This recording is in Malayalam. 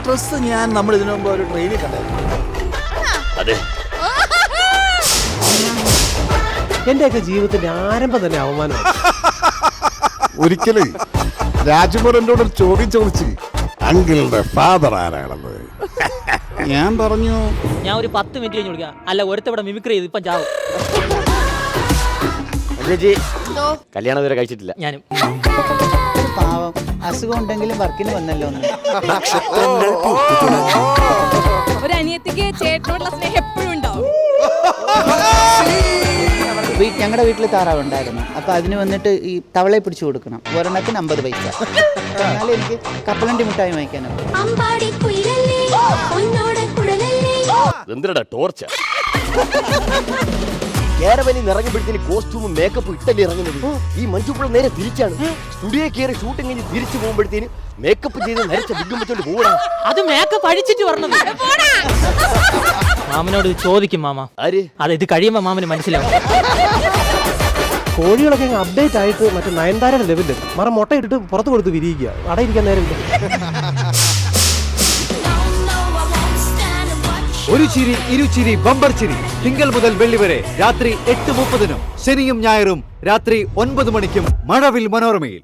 ഡ്രസ് ഞാൻ നമ്മൾ ഇതിനു മുമ്പ് ഒരു ട്രെയിനിൽ കണ്ടായിരുന്നു. അതെ, എന്റെയൊക്കെ ജീവിതത്തിന്റെ ആരംഭം തന്നെ അവമാനം. ഒരിക്കലേ രാജ്കുമാർ എന്നോട് ഒരു ചോദ്യം ചോദിച്ചു, അങ്കിളുടെ ഫാദർ ആരാണെന്ന്. ഞാൻ പറഞ്ഞു, ഞാൻ ഒരു 10 മിനിറ്റ് കഴിഞ്ഞ് വിളിക്കാം. അല്ല, ഒരുത്തവിടെ മിമിക്രി ചെയ്ത് ഇപ്പം ചാവും. ചേച്ചി കല്യാണം വരെ കഴിച്ചിട്ടില്ല. ഞാനും പാവം അസുഖം ഉണ്ടെങ്കിലും വർക്കിന് വന്നല്ലോ. ഒരു അനിയത്തിക്ക് ചേട്ടനോടുള്ള സ്നേഹം എപ്പോഴും ഉണ്ടാവും. ഞങ്ങളുടെ വീട്ടിൽ താറാവ് ഉണ്ടായിരുന്നു. അപ്പൊ അതിന് വന്നിട്ട് ഈ തവളയെ പിടിച്ചു കൊടുക്കണം. ഒരെണ്ണത്തിന് 50 പൈസ. എന്നാലും എനിക്ക് കപ്പലണ്ടി മിഠായി വാങ്ങിക്കാനോ. എന്തിനാ ടോർച്ച? കേരവനി ഇറങ്ങുമ്പോഴത്തേന് കോസ്റ്റ്യൂമും മേക്കപ്പും ഇട്ടല്ലേ ഇറങ്ങുന്നത്. ഈ മഞ്ജുപ്പുഴ നേരെ തിരിച്ചാണ്. സ്റ്റുഡിയോ കയറി ഷൂട്ടിംഗ് കഴിഞ്ഞ് തിരിച്ചു പോകുമ്പോഴത്തേന് മേക്കപ്പ് ചെയ്ത് നരച്ച വിഗ്ഗും വെച്ചോണ്ട് പോകണം. അത് മേക്കപ്പ് അടിച്ചിട്ട് വരണം. മാമനോട് ചോദിക്കും മാമ. ആര്? അതെ, ഇത് കഴിയുമ്പോ മാമന് മനസ്സിലാവും. കോഴികളൊക്കെ അപ്ഡേറ്റ് ആയിട്ട് മറ്റേ നയൻതാരയുടെ ലെവലിൽ മുട്ട ഇട്ടിട്ട് പുറത്ത് കൊടുത്ത് വിരിയിക്കുക. അടയിരിക്കാൻ നേരം ഒരു ചിരി ഇരുചിരി ബമ്പർ ചിരി തിങ്കൾ മുതൽ വെള്ളി വരെ രാത്രി 8:30, ശനിയും ഞായറും രാത്രി 9 മണിക്കും മഴവിൽ മനോരമയിൽ.